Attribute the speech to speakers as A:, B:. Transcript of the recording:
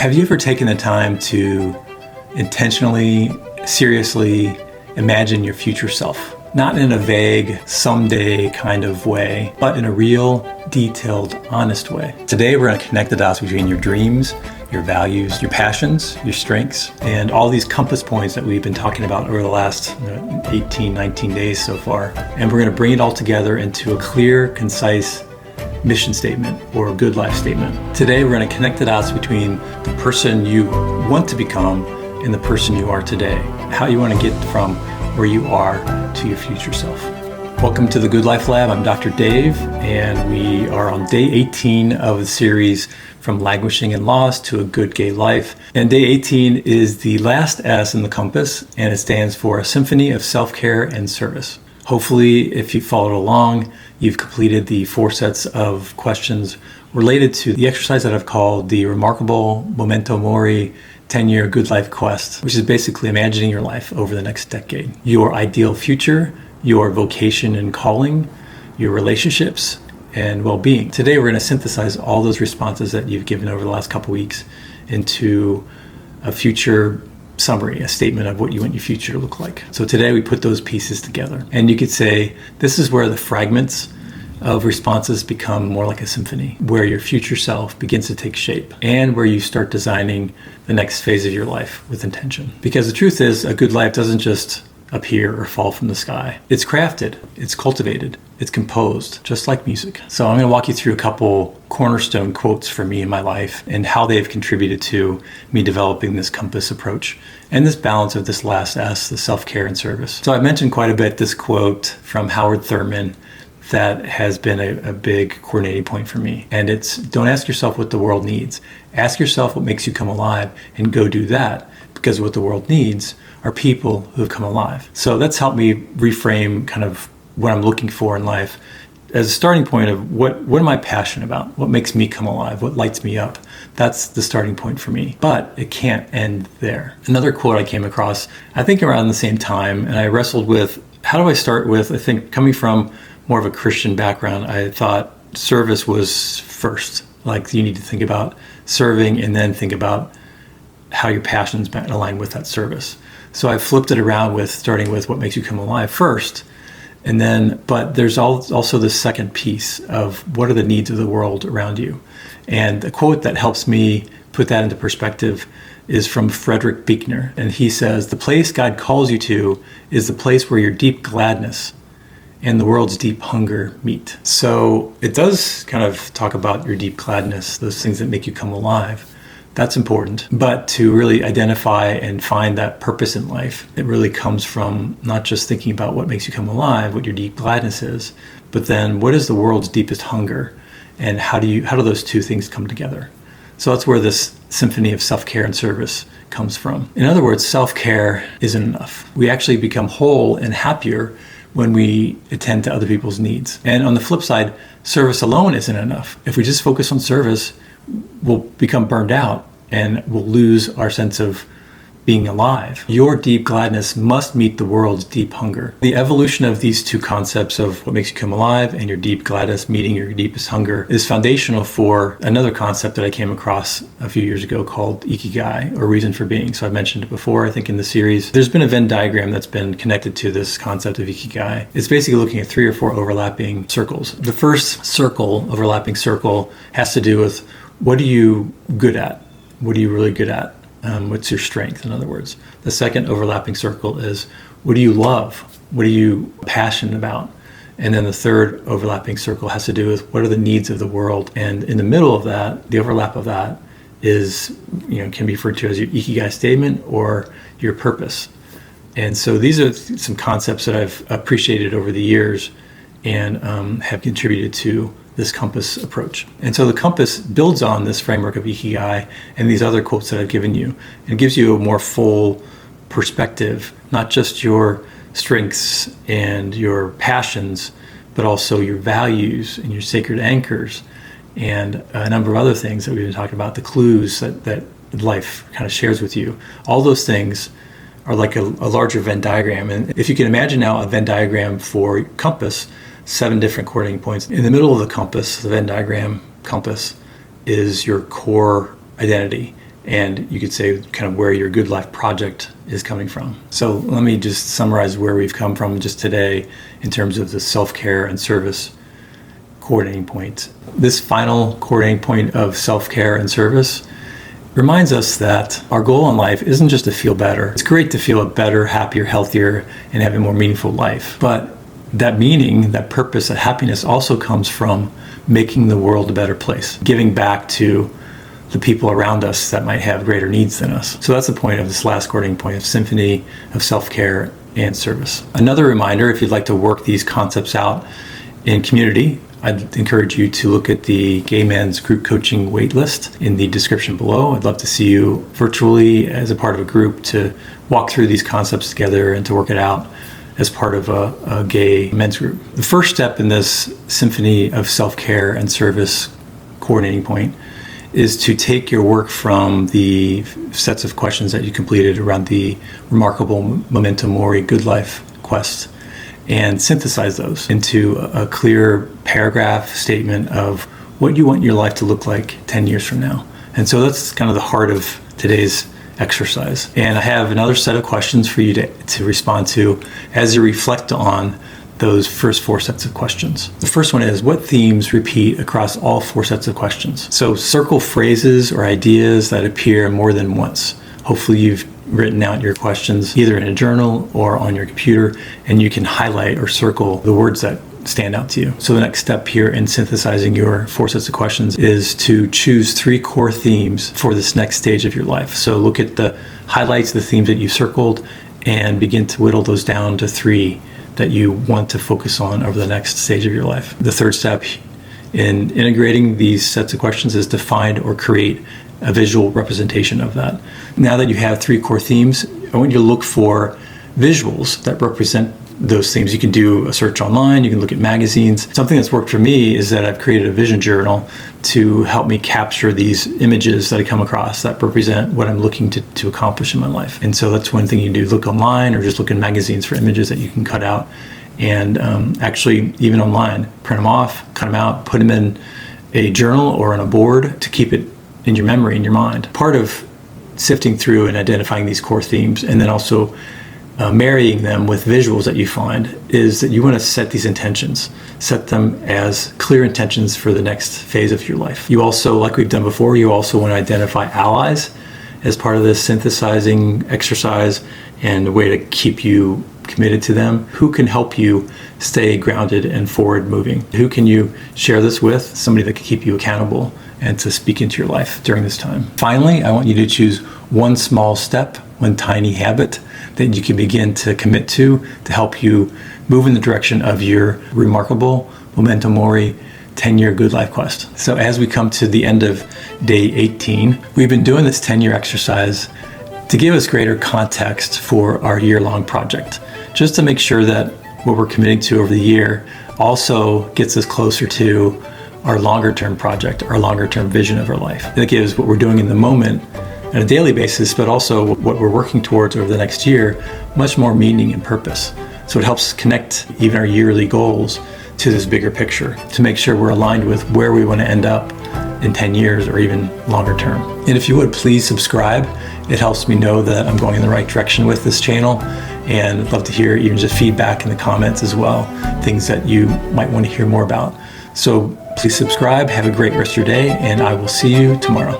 A: Have you ever taken the time to intentionally, seriously imagine your future self? Not in a vague, someday kind of way, but in a real, detailed, honest way. Today, we're going to connect the dots between your dreams, your values, your passions, your strengths, and all these compass points that we've been talking about over the last 18, 19 days so far. And we're going to bring it all together into a clear, concise mission statement or a good life statement. Today, we're going to connect the dots between the person you want to become and the person you are today. How you want to get from where you are to your future self. Welcome to the Good Life Lab. I'm Dr. Dave, and we are on day 18 of the series From Languishing in Loss to a Good Gay Life. And day 18 is the last S in the compass, and it stands for a Symphony of Self-Care and Service. Hopefully, if you followed along, you've completed the 4 sets of questions related to the exercise that I've called the remarkable Memento Mori 10-year good life quest, which is basically imagining your life over the next decade. Your ideal future, your vocation and calling, your relationships, and well-being. Today, we're going to synthesize all those responses that you've given over the last couple weeks into a future summary, a statement of what you want your future to look like. So today we put those pieces together. And you could say, this is where the fragments of responses become more like a symphony, where your future self begins to take shape and where you start designing the next phase of your life with intention. Because the truth is, a good life doesn't just appear or fall from the sky. It's crafted, it's cultivated, it's composed, just like music. So I'm going to walk you through a couple cornerstone quotes for me in my life and how they've contributed to me developing this compass approach and this balance of this last S, the self-care and service. So I mentioned quite a bit this quote from Howard Thurman that has been a big coordinating point for me. And it's, don't ask yourself what the world needs. Ask yourself what makes you come alive and go do that, because what the world needs are people who have come alive. So that's helped me reframe kind of what I'm looking for in life as a starting point of what am I passionate about? What makes me come alive? What lights me up? That's the starting point for me. But it can't end there. Another quote I came across, I think around the same time, and I wrestled with, how do I start with, I think coming from more of a Christian background, I thought service was first. Like you need to think about serving and then think about how your passions align with that service. So I flipped it around with starting with what makes you come alive first. And then, but there's also the second piece of what are the needs of the world around you. And the quote that helps me put that into perspective is from Frederick Buechner. And he says, the place God calls you to is the place where your deep gladness and the world's deep hunger meet. So it does kind of talk about your deep gladness, those things that make you come alive. That's important. But to really identify and find that purpose in life, it really comes from not just thinking about what makes you come alive, what your deep gladness is, but then what is the world's deepest hunger? And how do those two things come together? So that's where this symphony of self-care and service comes from. In other words, self-care isn't enough. We actually become whole and happier when we attend to other people's needs. And on the flip side, service alone isn't enough. If we just focus on service, we'll become burned out and we'll lose our sense of being alive. Your deep gladness must meet the world's deep hunger. The evolution of these two concepts of what makes you come alive and your deep gladness meeting your deepest hunger is foundational for another concept that I came across a few years ago called ikigai, or reason for being. So I've mentioned it before, I think in the series. There's been a Venn diagram that's been connected to this concept of ikigai. It's basically looking at 3 or 4 overlapping circles. The first overlapping circle, has to do with what are you good at? What are you really good at? What's your strength, in other words? The second overlapping circle is, what do you love? What are you passionate about? And then the third overlapping circle has to do with what are the needs of the world? And in the middle of that, the overlap of that is, can be referred to as your ikigai statement or your purpose. And so these are some concepts that I've appreciated over the years and have contributed to this compass approach. And so the compass builds on this framework of ikigai and these other quotes that I've given you, and gives you a more full perspective, not just your strengths and your passions, but also your values and your sacred anchors and a number of other things that we've been talking about, the clues that life kind of shares with you. All those things are like a larger Venn diagram. And if you can imagine now a Venn diagram for compass, 7 different coordinating points. In the middle of the compass, the Venn diagram compass, is your core identity. and you could say kind of where your good life project is coming from. So let me just summarize where we've come from just today in terms of the self-care and service coordinating point. This final coordinating point of self-care and service reminds us that our goal in life isn't just to feel better. It's great to feel a better, happier, healthier, and have a more meaningful life. But that meaning, that purpose, that happiness also comes from making the world a better place, giving back to the people around us that might have greater needs than us. So that's the point of this last coordinating point of Symphony of Self-Care and Service. Another reminder, if you'd like to work these concepts out in community, I'd encourage you to look at the Gay Men's Group Coaching waitlist in the description below. I'd love to see you virtually as a part of a group to walk through these concepts together and to work it out as part of a gay men's group. The first step in this Symphony of Self-Care and Service coordinating point is to take your work from the sets of questions that you completed around the remarkable Memento Mori good life quest and synthesize those into a clear paragraph statement of what you want your life to look like 10 years from now. And so that's kind of the heart of today's exercise. And I have another set of questions for you to respond to as you reflect on those first 4 sets of questions. The first one is, what themes repeat across all 4 sets of questions? So circle phrases or ideas that appear more than once. Hopefully you've written out your questions either in a journal or on your computer, and you can highlight or circle the words that stand out to you. So the next step here in synthesizing your 4 sets of questions is to choose 3 core themes for this next stage of your life. So look at the highlights, the themes that you circled, and begin to whittle those down to 3 that you want to focus on over the next stage of your life. The third step in integrating these sets of questions is to find or create a visual representation of that. Now that you have 3 core themes, I want you to look for visuals that represent those themes. You can do a search online, you can look at magazines. Something that's worked for me is that I've created a vision journal to help me capture these images that I come across that represent what I'm looking to accomplish in my life. And so that's one thing you can do, look online or just look in magazines for images that you can cut out. And actually, even online, print them off, cut them out, put them in a journal or on a board to keep it in your memory, in your mind. Part of sifting through and identifying these core themes and then also marrying them with visuals that you find is that you want to set these intentions, set them as clear intentions for the next phase of your life. You also, like we've done before, you also want to identify allies as part of this synthesizing exercise and a way to keep you committed to them. Who can help you stay grounded and forward moving? Who can you share this with? Somebody that can keep you accountable and to speak into your life during this time. Finally, I want you to choose one small step, one tiny habit that you can begin to commit to help you move in the direction of your remarkable Memento Mori 10-year good life quest. So as we come to the end of day 18, we've been doing this 10-year exercise to give us greater context for our year-long project, just to make sure that what we're committing to over the year also gets us closer to our longer-term project, our longer-term vision of our life. That gives what we're doing in the moment on a daily basis, but also what we're working towards over the next year, much more meaning and purpose. So it helps connect even our yearly goals to this bigger picture to make sure we're aligned with where we want to end up in 10 years or even longer term. And if you would, please subscribe. It helps me know that I'm going in the right direction with this channel, and I'd love to hear even just feedback in the comments as well, things that you might want to hear more about. So please subscribe, have a great rest of your day, and I will see you tomorrow.